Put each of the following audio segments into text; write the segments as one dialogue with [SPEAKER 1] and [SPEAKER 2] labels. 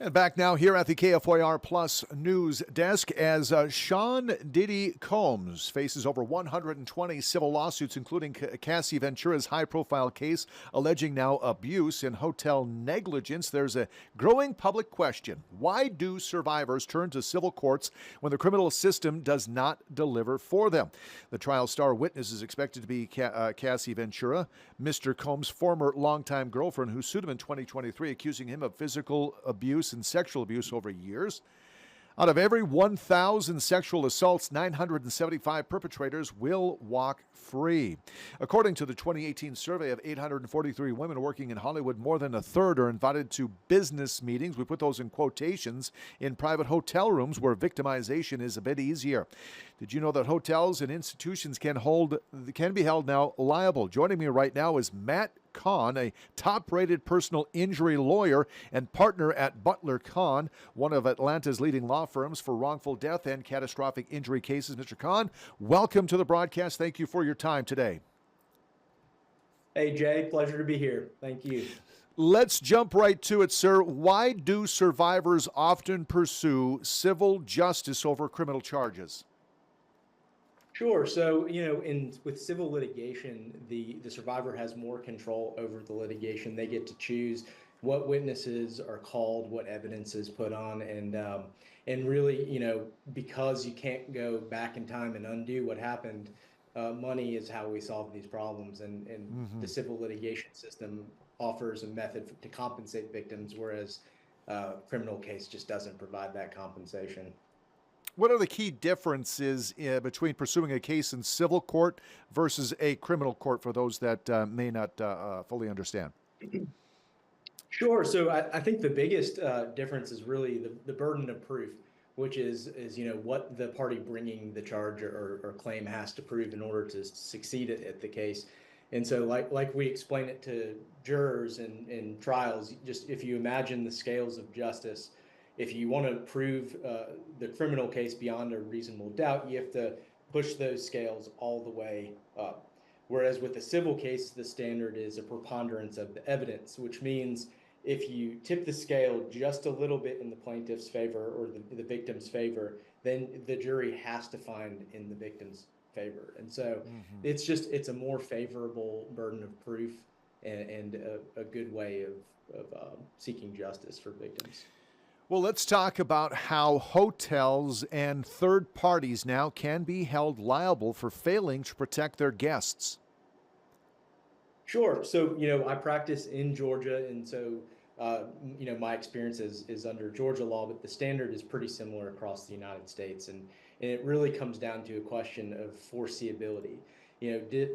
[SPEAKER 1] And back now here at the KFYR Plus News Desk as Sean Diddy Combs faces over 120 civil lawsuits, including Cassie Ventura's high-profile case alleging now abuse and hotel negligence. There's a growing public question. Why do survivors turn to civil courts when the criminal system does not deliver for them? The trial star witness is expected to be Cassie Ventura, Mr. Combs' former longtime girlfriend, who sued him in 2023, accusing him of physical abuse and sexual abuse over years. Out of every 1,000 sexual assaults, 975 perpetrators will walk free. According to the 2018 survey of 843 women working in Hollywood, more than a third are invited to business meetings. We put those in quotations in private hotel rooms where victimization is a bit easier. Did you know that hotels and institutions can be held now liable? Joining me right now is Matt Kahn, a top-rated personal injury lawyer and partner at Butler Kahn, one of Atlanta's leading law firms for wrongful death and catastrophic injury cases. Mr. Kahn, welcome to the broadcast. Thank you for your time today.
[SPEAKER 2] Hey, Jay, pleasure to be here. Thank you.
[SPEAKER 1] Let's jump right to it, sir. Why do survivors often pursue civil justice over criminal charges?
[SPEAKER 2] Sure. So, with civil litigation, the survivor has more control over the litigation. They get to choose what witnesses are called, what evidence is put on, and really, because you can't go back in time and undo what happened, money is how we solve these problems. And the civil litigation system offers a method to compensate victims, whereas criminal case just doesn't provide that compensation.
[SPEAKER 1] What are the key differences between pursuing a case in civil court versus a criminal court for those that may not fully understand?
[SPEAKER 2] Sure. So I think the biggest difference is really the burden of proof, which is what the party bringing the charge or claim has to prove in order to succeed at the case. And so like we explain it to jurors in trials, just if you imagine the scales of justice, if you want to prove the criminal case beyond a reasonable doubt, you have to push those scales all the way up. Whereas with a civil case, the standard is a preponderance of the evidence, which means if you tip the scale just a little bit in the plaintiff's favor or the victim's favor, then the jury has to find in the victim's favor. And so it's a more favorable burden of proof and a good way of seeking justice for victims.
[SPEAKER 1] Well, let's talk about how hotels and third parties now can be held liable for failing to protect their guests.
[SPEAKER 2] Sure. So, I practice in Georgia, and so, my experience is under Georgia law, but the standard is pretty similar across the United States. And it really comes down to a question of foreseeability.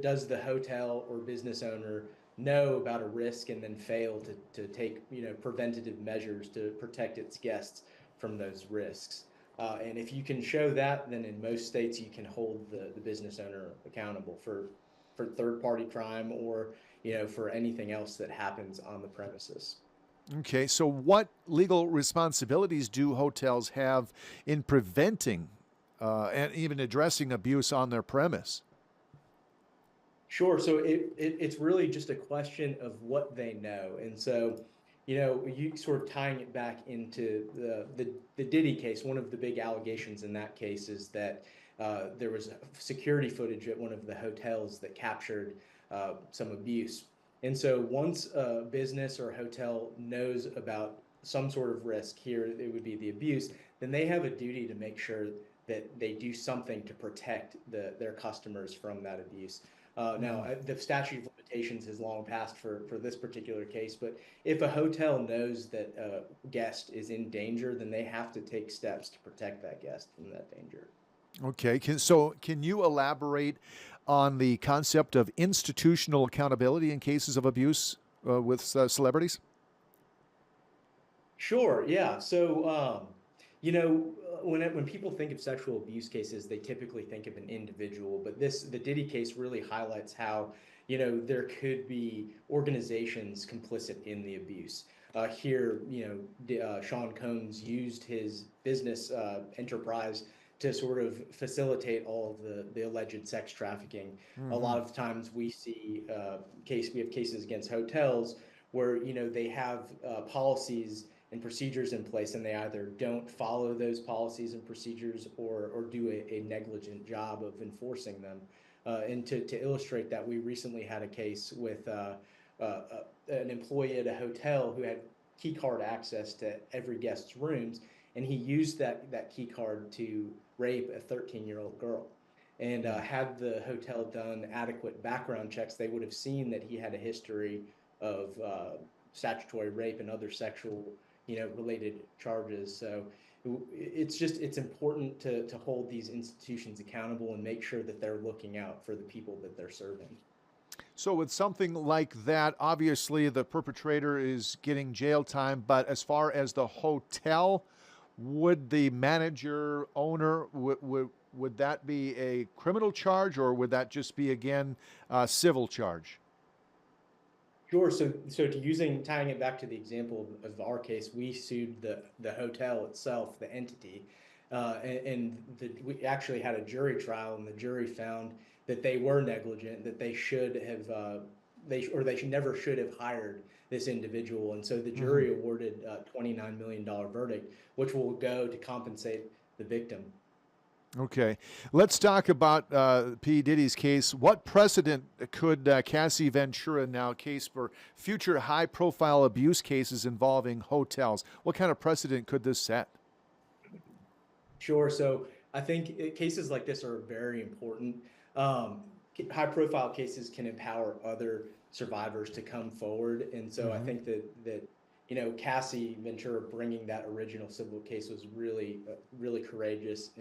[SPEAKER 2] Does the hotel or business owner know about a risk and then fail to take, preventative measures to protect its guests from those risks? And if you can show that, then in most states you can hold the business owner accountable for third-party crime or, for anything else that happens on the premises.
[SPEAKER 1] Okay, so what legal responsibilities do hotels have in preventing and even addressing abuse on their premise?
[SPEAKER 2] Sure. So it's really just a question of what they know. And so, you sort of tying it back into the Diddy case, one of the big allegations in that case is that there was security footage at one of the hotels that captured some abuse. And so once a business or hotel knows about some sort of risk, here it would be the abuse, then they have a duty to make sure that they do something to protect their customers from that abuse. Now, the statute of limitations has long passed for this particular case, but if a hotel knows that a guest is in danger, then they have to take steps to protect that guest from that danger.
[SPEAKER 1] Okay, can you elaborate on the concept of institutional accountability in cases of abuse with celebrities?
[SPEAKER 2] Sure. Yeah. So, when people think of sexual abuse cases, they typically think of an individual, but the Diddy case really highlights how, there could be organizations complicit in the abuse. Here, Sean Combs used his business enterprise to sort of facilitate all of the alleged sex trafficking. A lot of times we have cases against hotels where, they have policies and procedures in place, and they either don't follow those policies and procedures or do a negligent job of enforcing them. And to illustrate that, we recently had a case with an employee at a hotel who had key card access to every guest's rooms, and he used that key card to rape a 13-year-old girl. And had the hotel done adequate background checks, they would have seen that he had a history of statutory rape and other sexual, related charges. So it's important to hold these institutions accountable and make sure that they're looking out for the people that they're serving.
[SPEAKER 1] So, with something like that, obviously the perpetrator is getting jail time, but as far as the hotel, would the manager, owner, would that be a criminal charge, or would that just be, again, a civil charge?
[SPEAKER 2] Sure. So tying it back to the example of our case, we sued the hotel itself, the entity, we actually had a jury trial, and the jury found that they were negligent, that they should have they never should have hired this individual, and so the jury awarded a $29 million verdict, which will go to compensate the victim.
[SPEAKER 1] Okay, let's talk about P. Diddy's case. What precedent could Cassie Ventura now case for future high-profile abuse cases involving hotels? What kind of precedent could this set?
[SPEAKER 2] Sure. So I think cases like this are very important. High-profile cases can empower other survivors to come forward, and so I think that Cassie Ventura bringing that original civil case was really really courageous,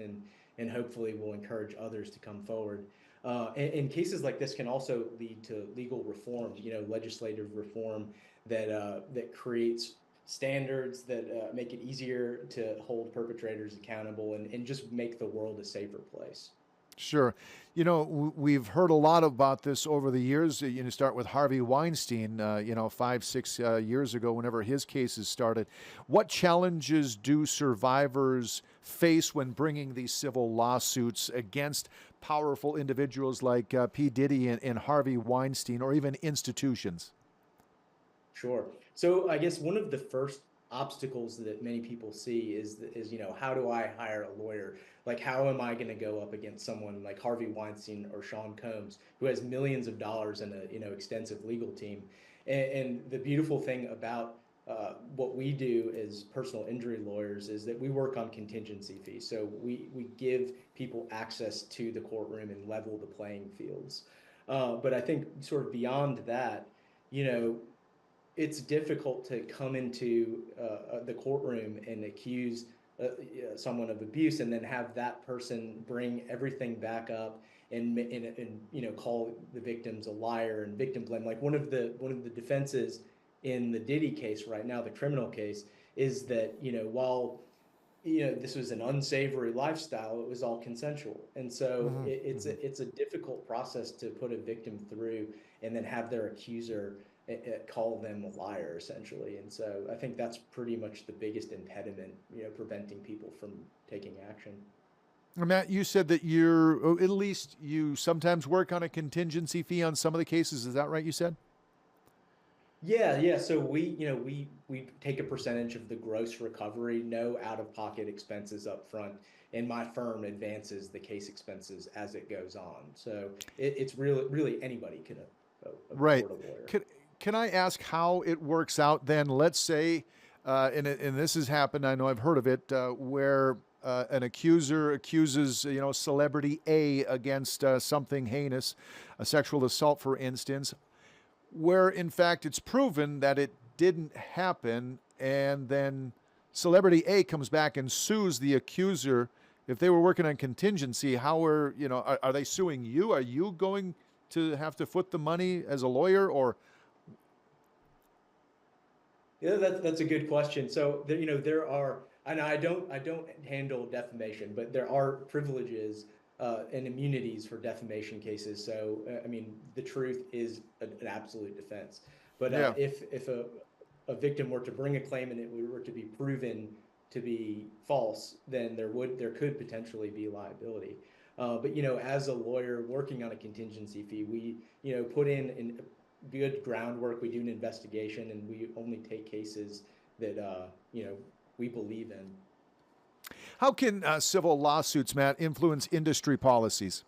[SPEAKER 2] and hopefully will encourage others to come forward. And cases like this can also lead to legal reform, legislative reform that creates standards that make it easier to hold perpetrators accountable, and just make the world a safer place.
[SPEAKER 1] Sure. We've heard a lot about this over the years. Start with Harvey Weinstein, 5, 6 years ago, whenever his cases started. What challenges do survivors face when bringing these civil lawsuits against powerful individuals like P. Diddy and Harvey Weinstein, or even institutions?
[SPEAKER 2] Sure. So I guess one of the first obstacles that many people see is how do I hire a lawyer? Like, how am I going to go up against someone like Harvey Weinstein or Sean Combs, who has millions of dollars and a extensive legal team? And the beautiful thing about what we do as personal injury lawyers is that we work on contingency fees. So we give people access to the courtroom and level the playing fields. But I think sort of beyond that, it's difficult to come into the courtroom and accuse someone of abuse, and then have that person bring everything back up and call the victims a liar and victim blame. Like one of the defenses in the Diddy case right now, the criminal case, is that while this was an unsavory lifestyle, it was all consensual, and so it's a difficult process to put a victim through, and then have their accuser call them a liar, essentially. And so I think that's pretty much the biggest impediment, preventing people from taking action.
[SPEAKER 1] Matt, you said that at least you sometimes work on a contingency fee on some of the cases. Is that right? You said?
[SPEAKER 2] Yeah. So we take a percentage of the gross recovery, no out-of-pocket expenses up front, and my firm advances the case expenses as it goes on. So it's really anybody can afford a lawyer.
[SPEAKER 1] Can I ask how it works out then? Let's say, and this has happened, I know I've heard of it, where an accuser accuses, celebrity A against something heinous, a sexual assault, for instance, where in fact it's proven that it didn't happen, and then celebrity A comes back and sues the accuser. If they were working on contingency, are they suing you? Are you going to have to foot the money as a lawyer, or?
[SPEAKER 2] Yeah, that's a good question. So there are, and I don't handle defamation, but there are privileges and immunities for defamation cases. So I mean, the truth is an absolute defense. But if a victim were to bring a claim and it were to be proven to be false, then there could potentially be liability. But as a lawyer working on a contingency fee, we put in good groundwork. We do an investigation, and we only take cases that we believe in.
[SPEAKER 1] How can civil lawsuits, Matt, influence industry policies?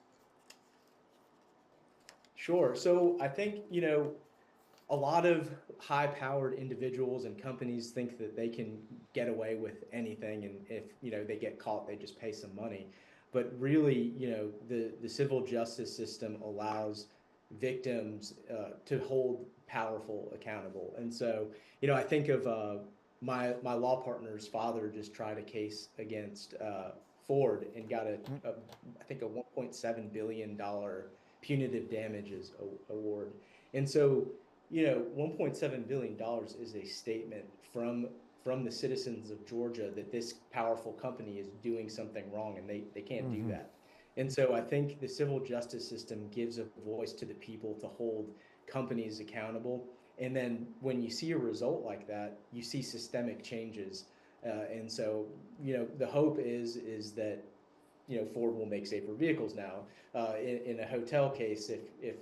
[SPEAKER 2] Sure. So I think, a lot of high-powered individuals and companies think that they can get away with anything, and if they get caught, they just pay some money. But really, the civil justice system allows victims to hold powerful accountable. And so, I think of my law partner's father just tried a case against Ford and got I think a $1.7 billion punitive damages award. And so, $1.7 billion is a statement from the citizens of Georgia that this powerful company is doing something wrong, and they can't do that. And so I think the civil justice system gives a voice to the people to hold companies accountable. And then when you see a result like that, you see systemic changes. And so, the hope is that Ford will make safer vehicles now. In a hotel case, if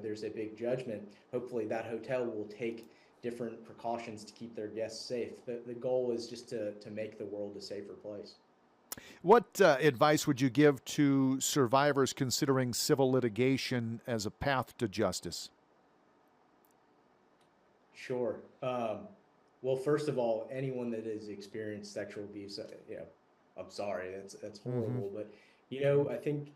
[SPEAKER 2] there's a big judgment, hopefully that hotel will take different precautions to keep their guests safe. The goal is just to make the world a safer place.
[SPEAKER 1] What advice would you give to survivors considering civil litigation as a path to justice?
[SPEAKER 2] Sure. Well, first of all, anyone that has experienced sexual abuse, I'm sorry, that's horrible. But I think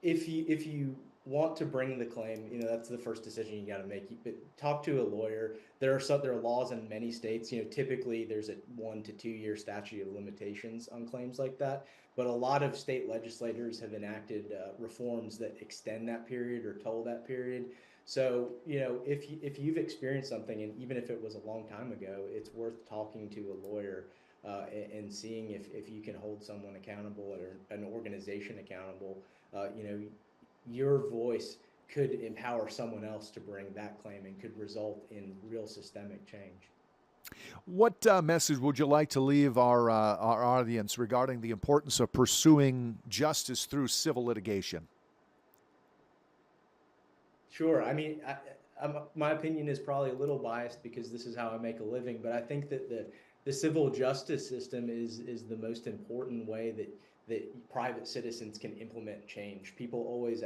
[SPEAKER 2] if you want to bring the claim, that's the first decision you got to make. But talk to a lawyer. There are laws in many states. Typically there's a 1 to 2 year statute of limitations on claims like that. But a lot of state legislators have enacted reforms that extend that period or toll that period. So, if you've experienced something, and even if it was a long time ago, it's worth talking to a lawyer and seeing if you can hold someone accountable or an organization accountable. Your voice could empower someone else to bring that claim and could result in real systemic change.
[SPEAKER 1] What message would you like to leave our audience regarding the importance of pursuing justice through civil litigation?
[SPEAKER 2] Sure. I mean, my opinion is probably a little biased because this is how I make a living, but I think that the civil justice system is the most important way that private citizens can implement change. People always,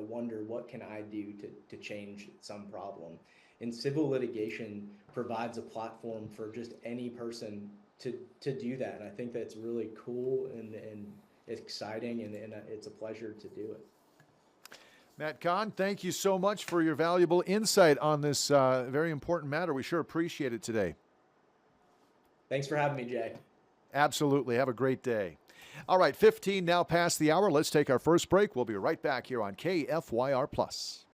[SPEAKER 2] wonder, what can I do to change some problem? And civil litigation provides a platform for just any person to do that. And I think that's really cool and exciting, and it's a pleasure to do it.
[SPEAKER 1] Matt Kahn, thank you so much for your valuable insight on this very important matter. We sure appreciate it today.
[SPEAKER 2] Thanks for having me, Jay.
[SPEAKER 1] Absolutely. Have a great day. All right, 15 now past the hour. Let's take our first break. We'll be right back here on KFYR Plus.